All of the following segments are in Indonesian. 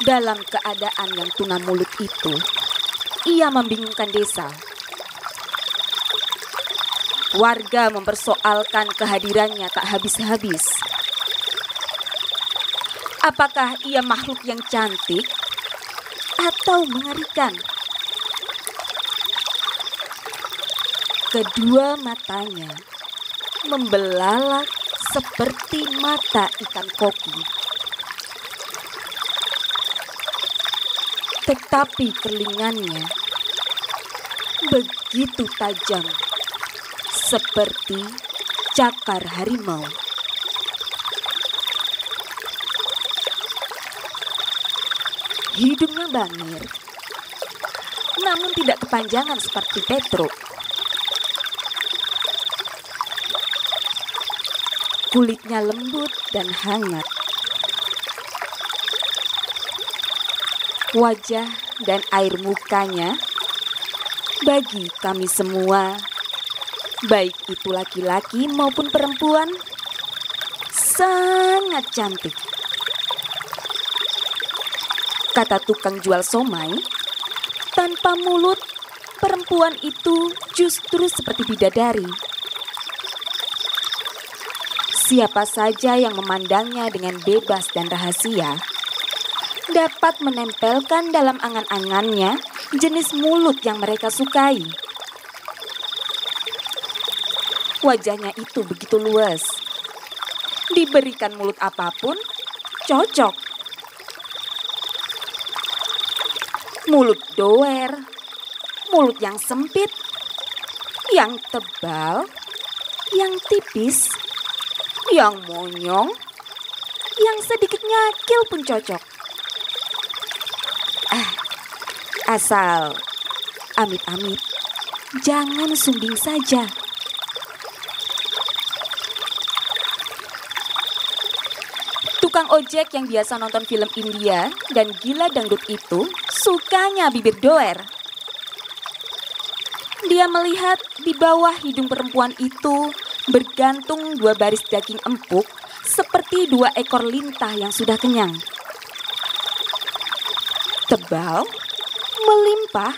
Dalam keadaan yang tuna mulut itu, ia membingungkan desa. Warga mempersoalkan kehadirannya tak habis-habis. Apakah ia makhluk yang cantik atau mengerikan? Kedua matanya membelalak seperti mata ikan koki. Tetapi telingannya begitu tajam, seperti cakar harimau. Hidungnya bangir, namun tidak kepanjangan seperti Petruk. Kulitnya lembut dan hangat. Wajah dan air mukanya bagi kami semua, baik itu laki-laki maupun perempuan, sangat cantik. Kata tukang jual somai, tanpa mulut, perempuan itu justru seperti bidadari. Siapa saja yang memandangnya dengan bebas dan rahasia, dapat menempelkan dalam angan-angannya jenis mulut yang mereka sukai. Wajahnya itu begitu luas. Diberikan mulut apapun, cocok. Mulut doer, mulut yang sempit, yang tebal, yang tipis, yang monyong, yang sedikit nyakil pun cocok. Asal amit-amit jangan sumbing saja. Tukang ojek yang biasa nonton film India dan gila dangdut itu sukanya bibir doer. Dia melihat di bawah hidung perempuan itu bergantung 2 baris daging empuk seperti 2 ekor lintah yang sudah kenyang. Tebal, melimpah,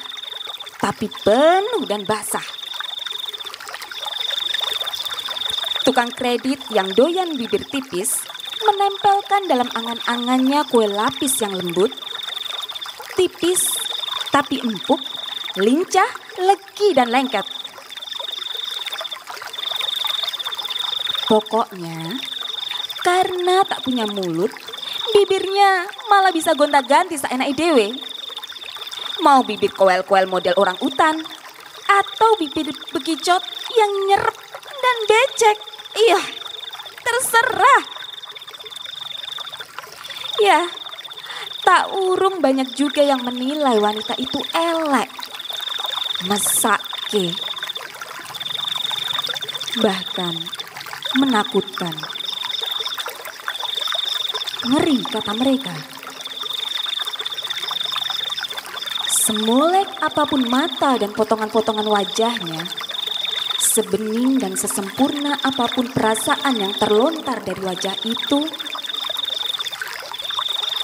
tapi penuh dan basah. Tukang kredit yang doyan bibir tipis menempelkan dalam angan-angannya kue lapis yang lembut, tipis tapi empuk, lincah, legi dan lengket. Pokoknya, karena tak punya mulut, bibirnya malah bisa gonta-ganti seenak dewe. Mau bibir koel-koel model orang utan, atau bibir bekicot yang nyerep dan becek. Iya, terserah. Ya, tak urung banyak juga yang menilai wanita itu elek, mesake, bahkan menakutkan. Ngeri kata mereka. Semolek apapun mata dan potongan-potongan wajahnya, sebening dan sesempurna apapun perasaan yang terlontar dari wajah itu,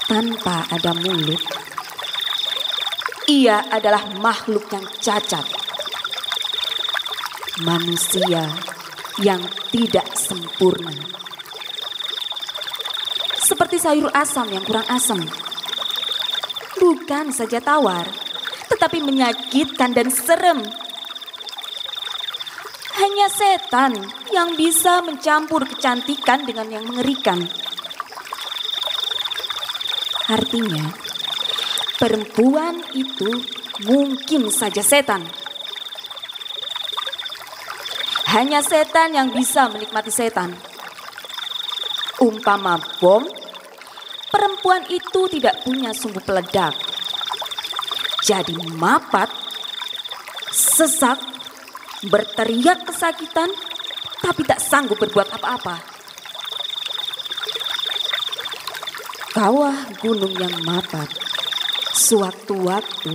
tanpa ada mulut, ia adalah makhluk yang cacat. Manusia yang tidak sempurna. Seperti sayur asam yang kurang asam. Bukan saja tawar, tetapi menyakitkan dan serem. Hanya setan yang bisa mencampur kecantikan dengan yang mengerikan. Artinya, perempuan itu mungkin saja setan. Hanya setan yang bisa menikmati setan. Umpama bom, perempuan itu tidak punya sumbu peledak. Jadi mapat, sesak, berteriak kesakitan, tapi tak sanggup berbuat apa-apa. Kawah gunung yang mapat, sewaktu-waktu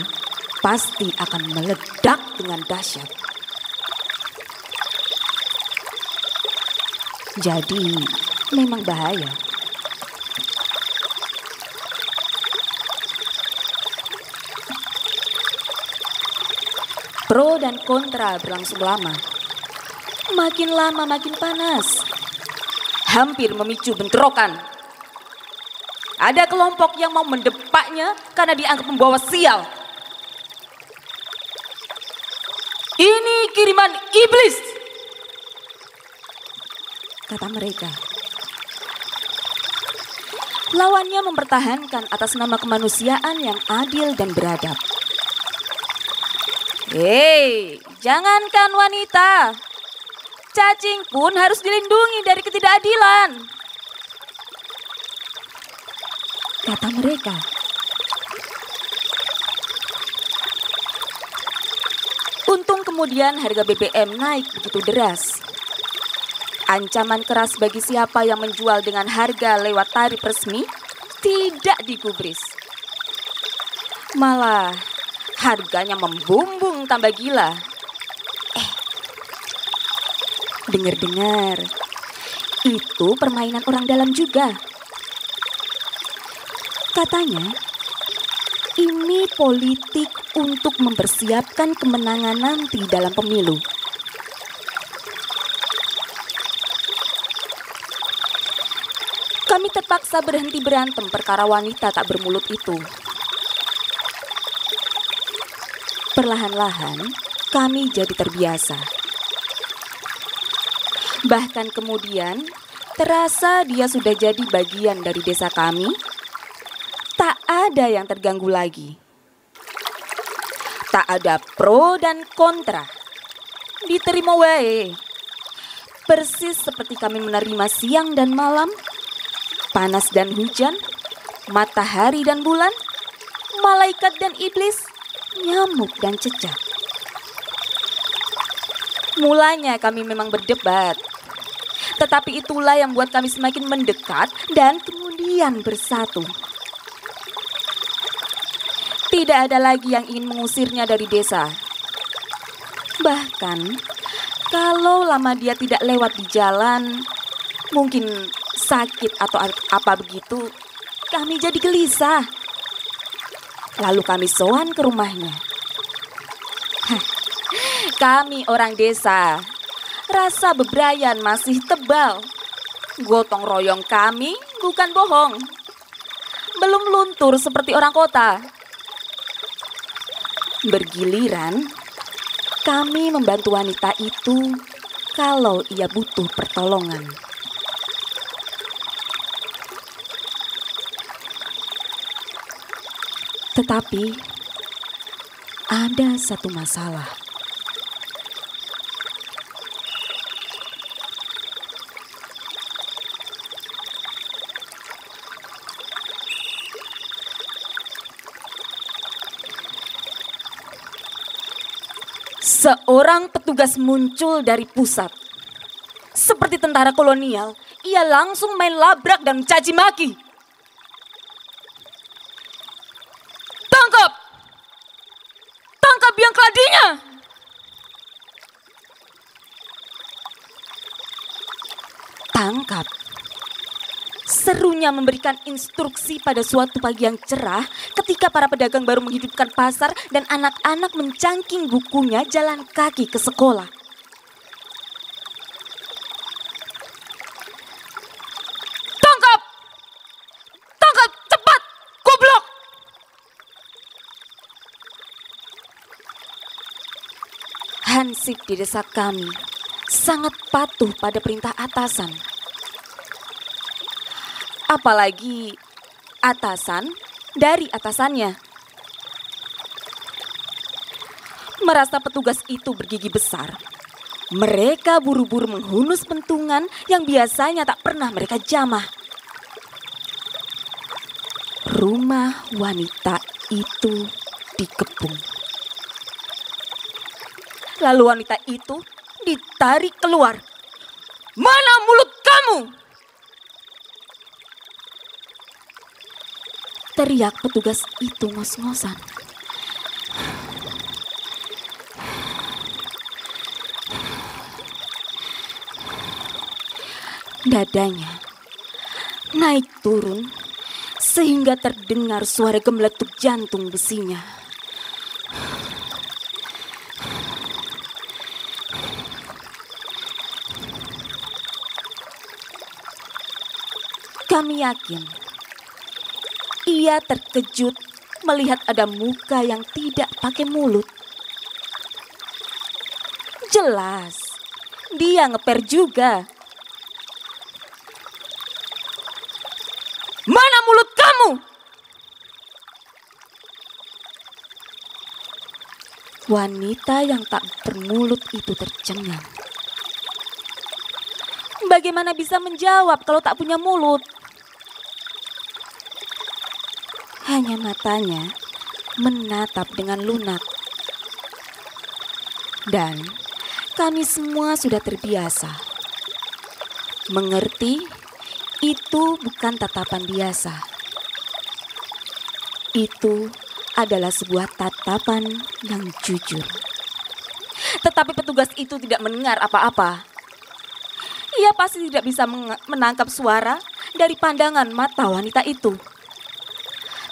pasti akan meledak dengan dahsyat. Jadi memang bahaya. Pro dan kontra berlangsung lama. Makin lama makin panas. Hampir memicu bentrokan. Ada kelompok yang mau mendepaknya karena dianggap membawa sial. Ini kiriman iblis, kata mereka. Lawannya mempertahankan atas nama kemanusiaan yang adil dan beradab. Hei, jangankan wanita, cacing pun harus dilindungi dari ketidakadilan, kata mereka. Untung kemudian harga BBM naik begitu deras. Ancaman keras bagi siapa yang menjual dengan harga lewat tarif resmi tidak digubris. Malah harganya membumbung tambah gila. Dengar-dengar, itu permainan orang dalam juga. Katanya, ini politik untuk mempersiapkan kemenangan nanti dalam pemilu. Kami terpaksa berhenti berantem perkara wanita tak bermulut itu. Perlahan-lahan kami jadi terbiasa. Bahkan kemudian terasa dia sudah jadi bagian dari desa kami. Tak ada yang terganggu lagi. Tak ada pro dan kontra. Diterima wae. Persis seperti kami menerima siang dan malam, panas dan hujan, matahari dan bulan, malaikat dan iblis, nyamuk dan cecak. Mulanya kami memang berdebat. Tetapi itulah yang buat kami semakin mendekat dan kemudian bersatu. Tidak ada lagi yang ingin mengusirnya dari desa. Bahkan, kalau lama dia tidak lewat di jalan, mungkin sakit atau apa begitu, kami jadi gelisah. Lalu kami sowan ke rumahnya. Kami orang desa, rasa bebrayan masih tebal. Gotong royong kami bukan bohong. Belum luntur seperti orang kota. Bergiliran, kami membantu wanita itu kalau ia butuh pertolongan. Tetapi, ada satu masalah. Seorang petugas muncul dari pusat. Seperti tentara kolonial, ia langsung main labrak dan mencaci maki. Tangkap! Tangkap yang keladinya! Tangkap. Serunya memberikan instruksi pada suatu pagi yang cerah ketika para pedagang baru menghidupkan pasar dan anak-anak mencangking bukunya jalan kaki ke sekolah. Tangkap! Tangkap cepat! Goblok! Hansip di desa kami sangat patuh pada perintah atasan. Apalagi atasan dari atasannya. Merasa petugas itu bergigi besar, mereka buru-buru menghunus pentungan yang biasanya tak pernah mereka jamah. Rumah wanita itu dikepung. Lalu wanita itu ditarik keluar. Mana mulut kamu? Teriak petugas itu ngos-ngosan. Dadanya naik turun sehingga terdengar suara gemeletuk jantung besinya. Kami yakin ia terkejut melihat ada muka yang tidak pakai mulut. Jelas, dia ngeper juga. Mana mulut kamu? Wanita yang tak bermulut itu tercengang. Bagaimana bisa menjawab kalau tak punya mulut? Hanya matanya menatap dengan lunak. Dan kami semua sudah terbiasa. Mengerti itu bukan tatapan biasa. Itu adalah sebuah tatapan yang jujur. Tetapi petugas itu tidak mendengar apa-apa. Ia pasti tidak bisa menangkap suara dari pandangan mata wanita itu.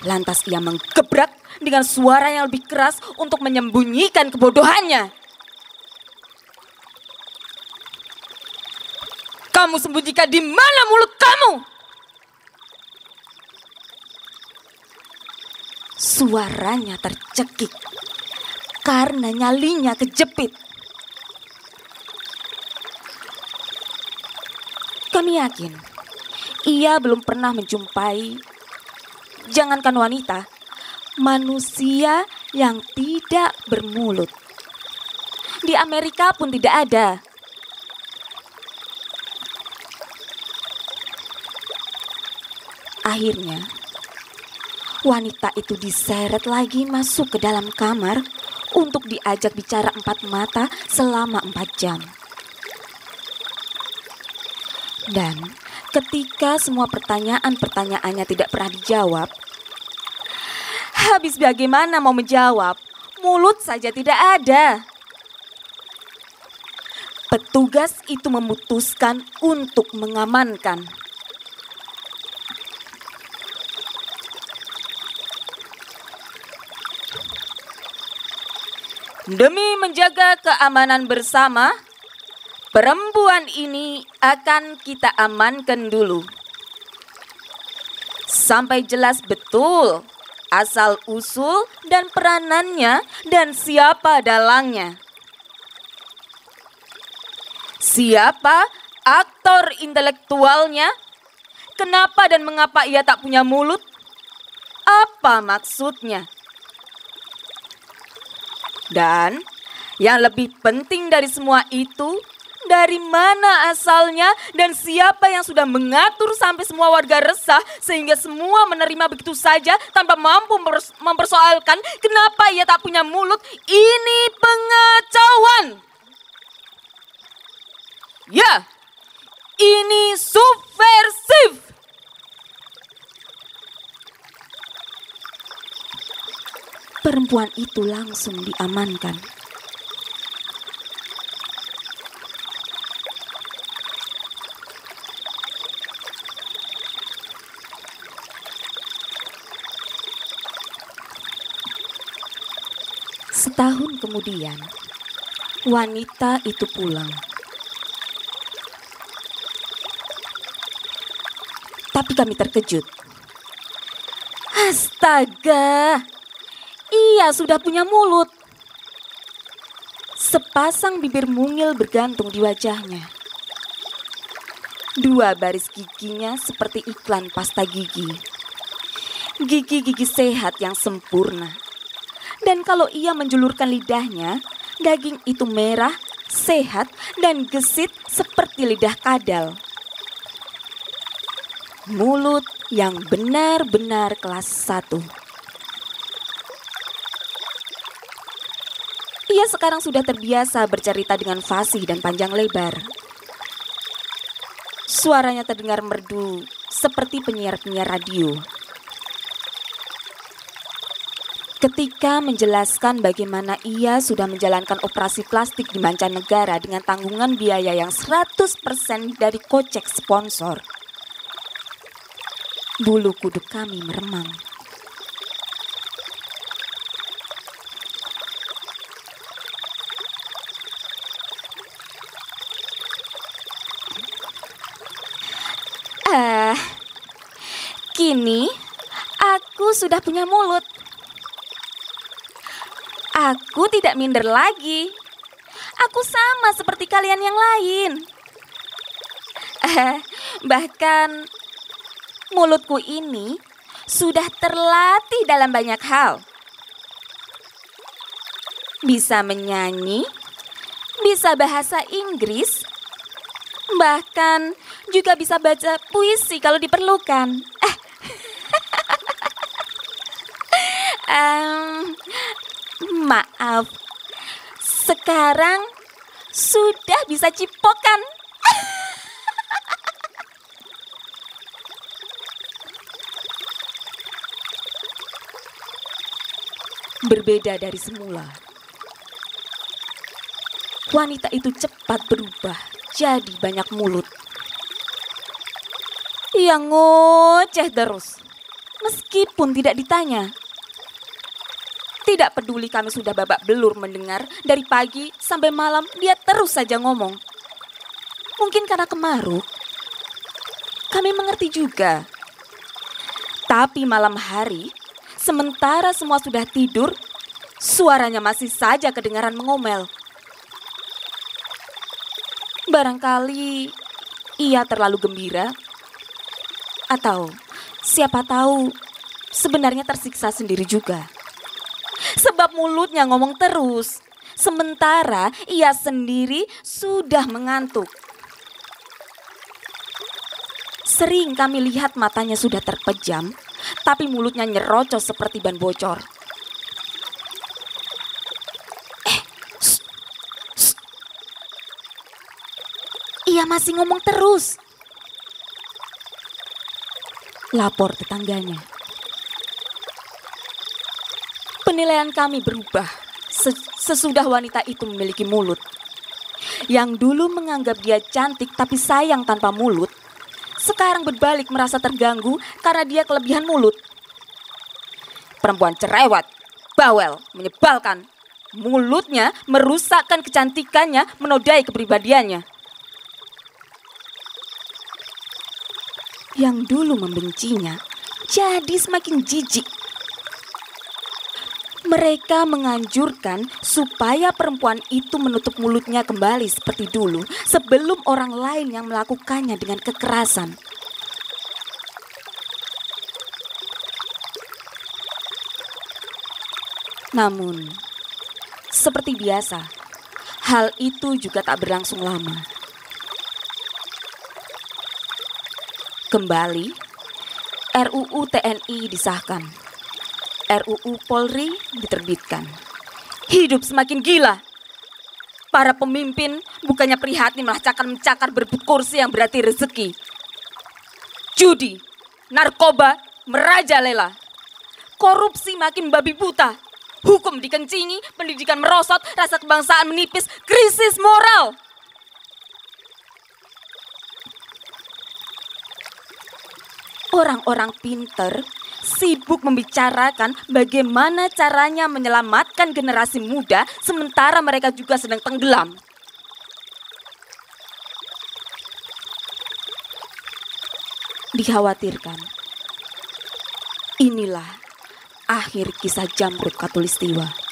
Lantas ia menggebrak dengan suara yang lebih keras untuk menyembunyikan kebodohannya. Kamu sembunyikan di mana mulut kamu? Suaranya tercekik karena nyalinya kejepit. Kami yakin ia belum pernah menjumpai, jangankan wanita, manusia yang tidak bermulut. Di Amerika pun tidak ada. Akhirnya, wanita itu diseret lagi masuk ke dalam kamar untuk diajak bicara empat mata selama 4 jam. Dan ketika semua pertanyaannya tidak pernah dijawab, habis bagaimana mau menjawab? Mulut saja tidak ada. Petugas itu memutuskan untuk mengamankan. Demi menjaga keamanan bersama, perempuan ini akan kita amankan dulu. Sampai jelas betul asal-usul dan peranannya dan siapa dalangnya. Siapa aktor intelektualnya? Kenapa dan mengapa ia tak punya mulut? Apa maksudnya? Dan yang lebih penting dari semua itu, dari mana asalnya dan siapa yang sudah mengatur sampai semua warga resah sehingga semua menerima begitu saja tanpa mampu mempersoalkan kenapa ia tak punya mulut? Ini pengacauan. Ya, ini subversif. Perempuan itu langsung diamankan. Setahun kemudian, wanita itu pulang. Tapi kami terkejut. Astaga! Ia sudah punya mulut. Sepasang bibir mungil bergantung di wajahnya. 2 baris giginya seperti iklan pasta gigi. Gigi-gigi sehat yang sempurna. Dan kalau ia menjulurkan lidahnya, daging itu merah, sehat, dan gesit seperti lidah kadal. Mulut yang benar-benar kelas 1. Ia sekarang sudah terbiasa bercerita dengan fasih dan panjang lebar. Suaranya terdengar merdu seperti penyiar-penyiar radio. Ketika menjelaskan bagaimana ia sudah menjalankan operasi plastik di mancanegara dengan tanggungan biaya yang 100% dari kocek sponsor, bulu kuduk kami meremang. Kini aku sudah punya mulut. Aku tidak minder lagi. Aku sama seperti kalian yang lain. Bahkan mulutku ini sudah terlatih dalam banyak hal. Bisa menyanyi, bisa bahasa Inggris, bahkan juga bisa baca puisi kalau diperlukan. Maaf, sekarang sudah bisa cipokan. Berbeda dari semula, wanita itu cepat berubah jadi banyak mulut. Ia ngoceh terus, meskipun tidak ditanya. Tidak peduli kami sudah babak belur mendengar, dari pagi sampai malam dia terus saja ngomong. Mungkin karena kemaruk, kami mengerti juga. Tapi malam hari, sementara semua sudah tidur, suaranya masih saja kedengaran mengomel. Barangkali ia terlalu gembira, atau siapa tahu sebenarnya tersiksa sendiri juga. Sebab mulutnya ngomong terus, sementara ia sendiri sudah mengantuk. Sering kami lihat matanya sudah terpejam, tapi mulutnya nyerocos seperti ban bocor. Ia masih ngomong terus, lapor tetangganya. Penilaian kami berubah sesudah wanita itu memiliki mulut. Yang dulu menganggap dia cantik tapi sayang tanpa mulut, sekarang berbalik merasa terganggu karena dia kelebihan mulut. Perempuan cerewet, bawel, menyebalkan. Mulutnya merusakkan kecantikannya, menodai kepribadiannya. Yang dulu membencinya jadi semakin jijik. Mereka menganjurkan supaya perempuan itu menutup mulutnya kembali seperti dulu sebelum orang lain yang melakukannya dengan kekerasan. Namun, seperti biasa, hal itu juga tak berlangsung lama. Kembali, RUU TNI disahkan. RUU Polri diterbitkan. Hidup semakin gila. Para pemimpin bukannya prihatin malah cakar-mencakar berebut kursi yang berarti rezeki. Judi, narkoba, merajalela. Korupsi makin babi buta. Hukum dikencingi, pendidikan merosot, rasa kebangsaan menipis, krisis moral. Orang-orang pinter sibuk membicarakan bagaimana caranya menyelamatkan generasi muda sementara mereka juga sedang tenggelam. Dikhawatirkan, inilah akhir kisah Jamrud Khatulistiwa.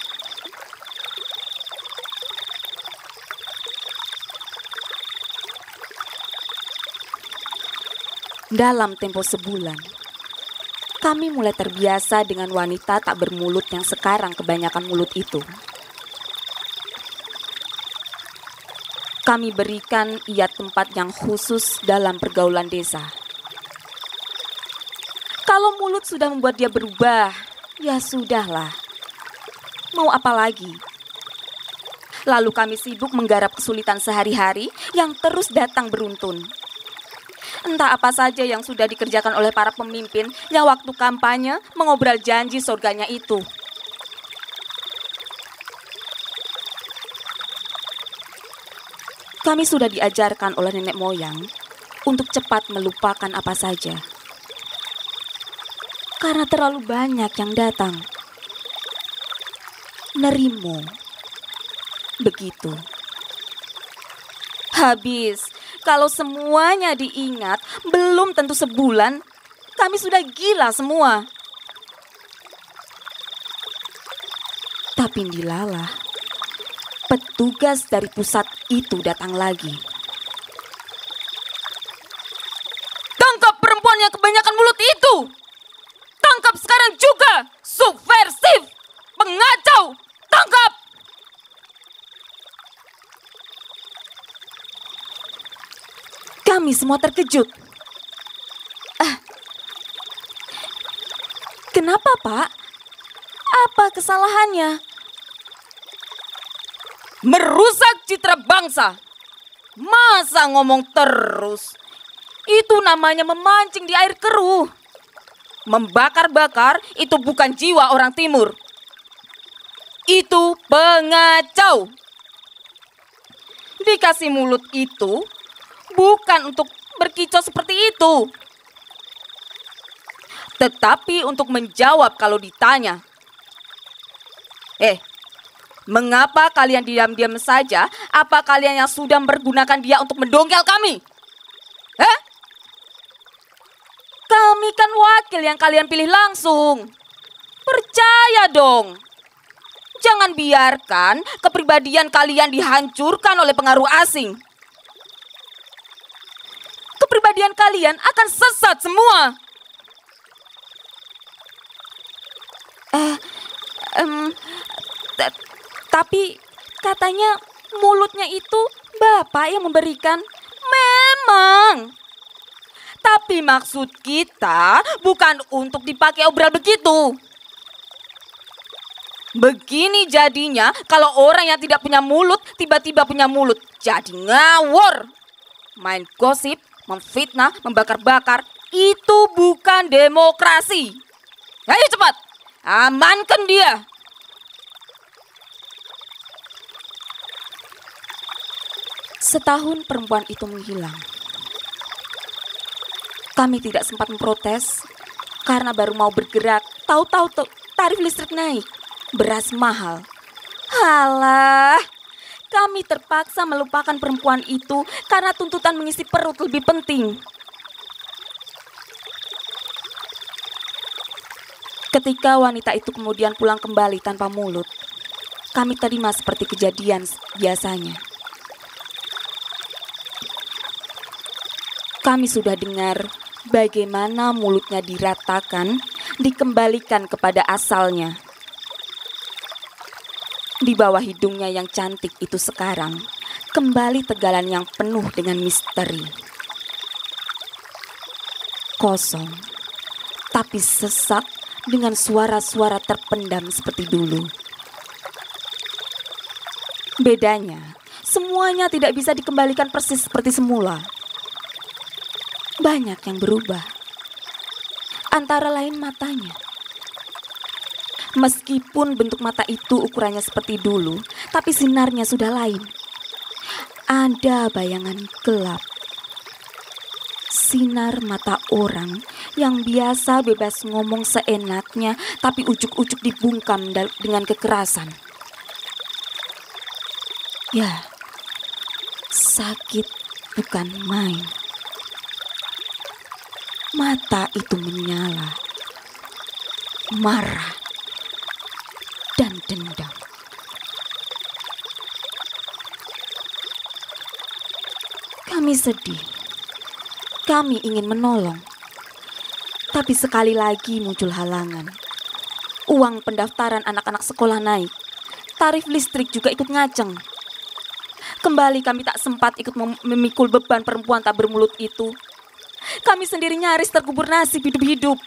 Dalam tempo sebulan, kami mulai terbiasa dengan wanita tak bermulut yang sekarang kebanyakan mulut itu. Kami berikan ia tempat yang khusus dalam pergaulan desa. Kalau mulut sudah membuat dia berubah, ya sudahlah. Mau apa lagi? Lalu kami sibuk menggarap kesulitan sehari-hari yang terus datang beruntun. Entah apa saja yang sudah dikerjakan oleh para pemimpin yang waktu kampanye mengobrol janji surganya itu. Kami sudah diajarkan oleh nenek moyang untuk cepat melupakan apa saja. Karena terlalu banyak yang datang. Nerimo. Begitu. Habis. Kalau semuanya diingat, belum tentu sebulan, kami sudah gila semua. Tapi dilalah, petugas dari pusat itu datang lagi. Tangkap perempuan yang kebanyakan mulut itu! Tangkap sekarang juga! Subversif! Pengacau! Tangkap! Kami semua terkejut. Kenapa, Pak? Apa kesalahannya? Merusak citra bangsa. Masa ngomong terus? Itu namanya memancing di air keruh. Membakar-bakar itu bukan jiwa orang timur. Itu pengacau. Dikasih mulut itu bukan untuk berkicau seperti itu, tetapi untuk menjawab kalau ditanya. Mengapa kalian diam-diam saja? Apa kalian yang sudah mempergunakan dia untuk mendongkel kami? Kami kan wakil yang kalian pilih langsung. Percaya dong. Jangan biarkan kepribadian kalian dihancurkan oleh pengaruh asing. Kepribadian kalian akan sesat semua. Tapi katanya mulutnya itu Bapak yang memberikan. Memang. Tapi maksud kita bukan untuk dipakai obral begitu. Begini jadinya kalau orang yang tidak punya mulut tiba-tiba punya mulut. Jadi ngawur. Main gosip, memfitnah, membakar-bakar. Itu bukan demokrasi. Ayo cepat, amankan dia. Setahun perempuan itu menghilang. Kami tidak sempat memprotes karena baru mau bergerak. Tahu-tahu tarif listrik naik, beras mahal. Halah, kami terpaksa melupakan perempuan itu karena tuntutan mengisi perut lebih penting. Ketika wanita itu kemudian pulang kembali tanpa mulut, kami terima seperti kejadian biasanya. Kami sudah dengar bagaimana mulutnya diratakan, dikembalikan kepada asalnya. Di bawah hidungnya yang cantik itu sekarang, kembali tegalan yang penuh dengan misteri. Kosong, tapi sesak dengan suara-suara terpendam seperti dulu. Bedanya, semuanya tidak bisa dikembalikan persis seperti semula. Banyak yang berubah, antara lain matanya. Meskipun bentuk mata itu ukurannya seperti dulu, tapi sinarnya sudah lain. Ada bayangan gelap. Sinar mata orang yang biasa bebas ngomong seenaknya, tapi ujuk-ujuk dibungkam dengan kekerasan. Ya, sakit bukan main. Mata itu menyala, marah, dan dendam. Kami sedih, kami ingin menolong. Tapi sekali lagi muncul halangan. Uang pendaftaran anak-anak sekolah naik, tarif listrik juga ikut ngaceng. Kembali kami tak sempat ikut memikul beban perempuan tak bermulut itu. Kami sendiri nyaris terkubur nasib hidup-hidup.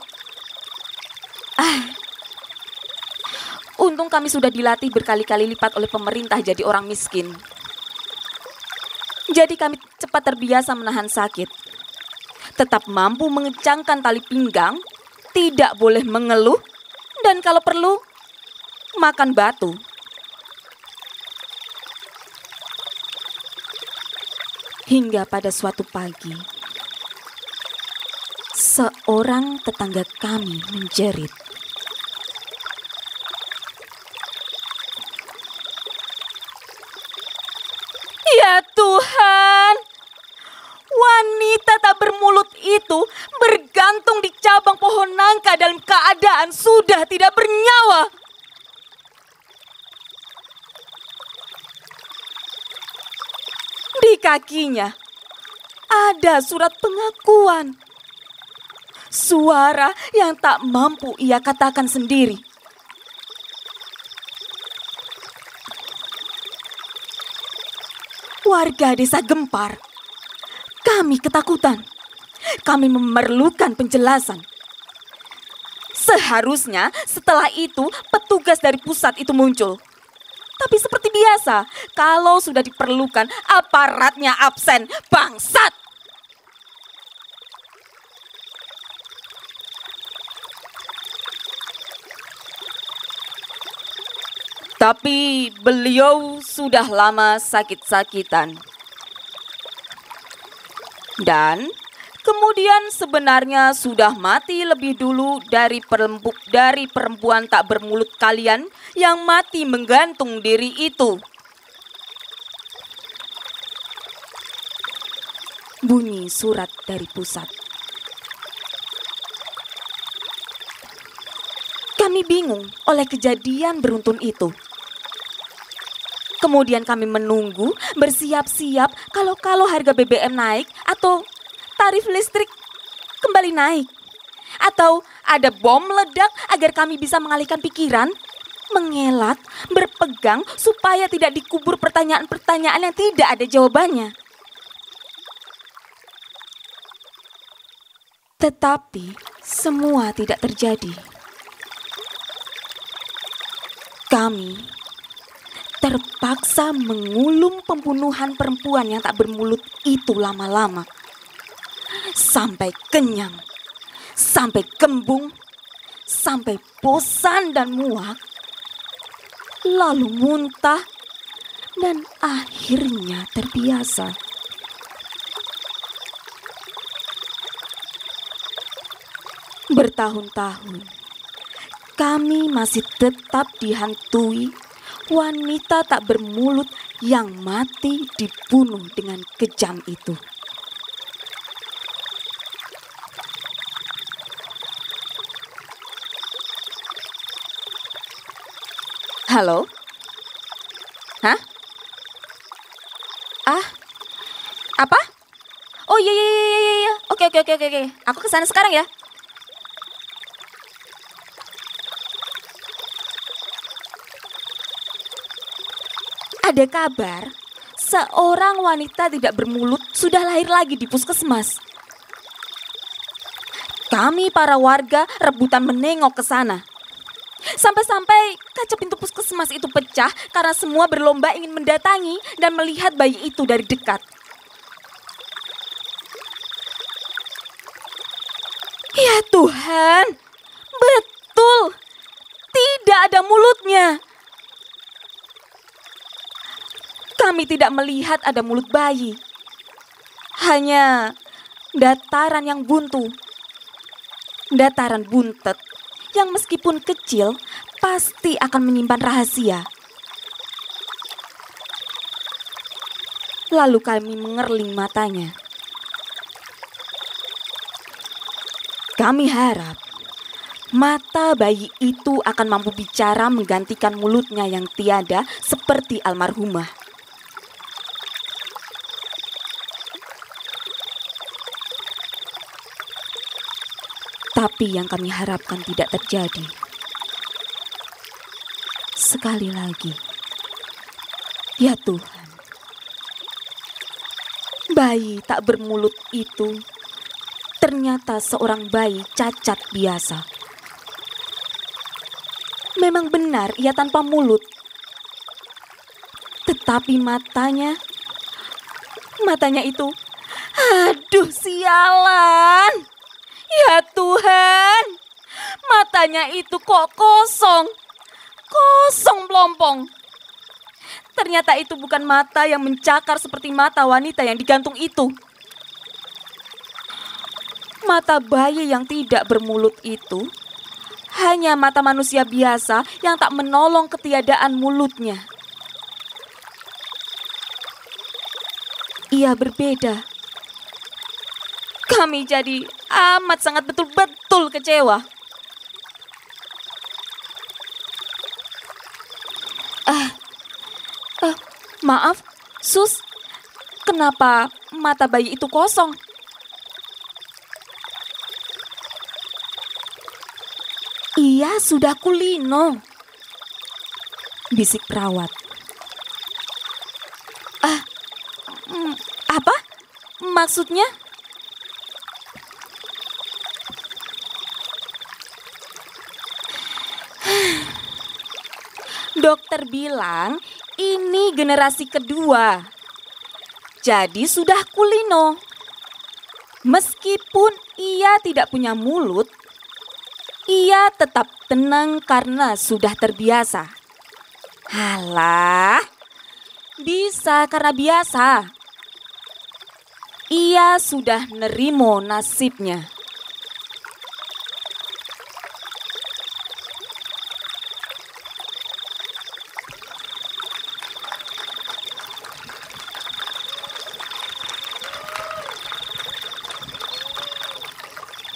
Untung kami sudah dilatih berkali-kali lipat oleh pemerintah jadi orang miskin. Jadi kami cepat terbiasa menahan sakit. Tetap mampu mengencangkan tali pinggang, tidak boleh mengeluh, dan kalau perlu, makan batu. Hingga pada suatu pagi, seorang tetangga kami menjerit. Ya Tuhan, wanita tak bermulut itu bergantung tergantung di cabang pohon nangka dalam keadaan sudah tidak bernyawa. Di kakinya ada surat pengakuan. Suara yang tak mampu ia katakan sendiri. Warga desa gempar. Kami ketakutan. Kami memerlukan penjelasan. Seharusnya setelah itu petugas dari pusat itu muncul. Tapi seperti biasa, kalau sudah diperlukan, aparatnya absen. Bangsat! Tapi beliau sudah lama sakit-sakitan. Dan kemudian sebenarnya sudah mati lebih dulu dari perempuan tak bermulut kalian yang mati menggantung diri itu. Bunyi surat dari pusat. Kami bingung oleh kejadian beruntun itu. Kemudian kami menunggu, bersiap-siap kalau harga BBM naik atau tarif listrik kembali naik. Atau ada bom meledak agar kami bisa mengalihkan pikiran, mengelak, berpegang supaya tidak dikubur pertanyaan-pertanyaan yang tidak ada jawabannya. Tetapi semua tidak terjadi. Kami terpaksa mengulum pembunuhan perempuan yang tak bermulut itu lama-lama. Sampai kenyang, sampai kembung, sampai bosan dan muak, lalu muntah, dan akhirnya terbiasa. Bertahun-tahun, kami masih tetap dihantui wanita tak bermulut yang mati dibunuh dengan kejam itu. Halo? Hah? Apa? Oh iya. Oke. Aku kesana sekarang ya. Ada kabar, seorang wanita tidak bermulut sudah lahir lagi di puskesmas. Kami para warga rebutan menengok ke sana. Sampai-sampai kaca pintu puskesmas itu pecah karena semua berlomba ingin mendatangi dan melihat bayi itu dari dekat. Ya Tuhan, betul, tidak ada mulutnya. Kami tidak melihat ada mulut bayi. Hanya dataran yang buntu. Dataran buntet yang meskipun kecil pasti akan menyimpan rahasia. Lalu kami mengerling matanya. Kami harap mata bayi itu akan mampu bicara menggantikan mulutnya yang tiada seperti almarhumah. Tapi yang kami harapkan tidak terjadi. Sekali lagi, ya Tuhan, bayi tak bermulut itu ternyata seorang bayi cacat biasa. Memang benar ia tanpa mulut, tetapi matanya itu, aduh sialan. Ya Tuhan, matanya itu kok kosong melompong. Ternyata itu bukan mata yang mencakar seperti mata wanita yang digantung itu. Mata bayi yang tidak bermulut itu hanya mata manusia biasa yang tak menolong ketiadaan mulutnya. Ia berbeda. Kami jadi amat sangat betul-betul kecewa. Maaf, Sus, kenapa mata bayi itu kosong? Iya, sudah kulino, bisik perawat. Apa? Maksudnya? Dokter bilang ini generasi kedua. Jadi sudah kulino. Meskipun ia tidak punya mulut, ia tetap tenang karena sudah terbiasa. Halah, bisa karena biasa. Ia sudah nerimo nasibnya.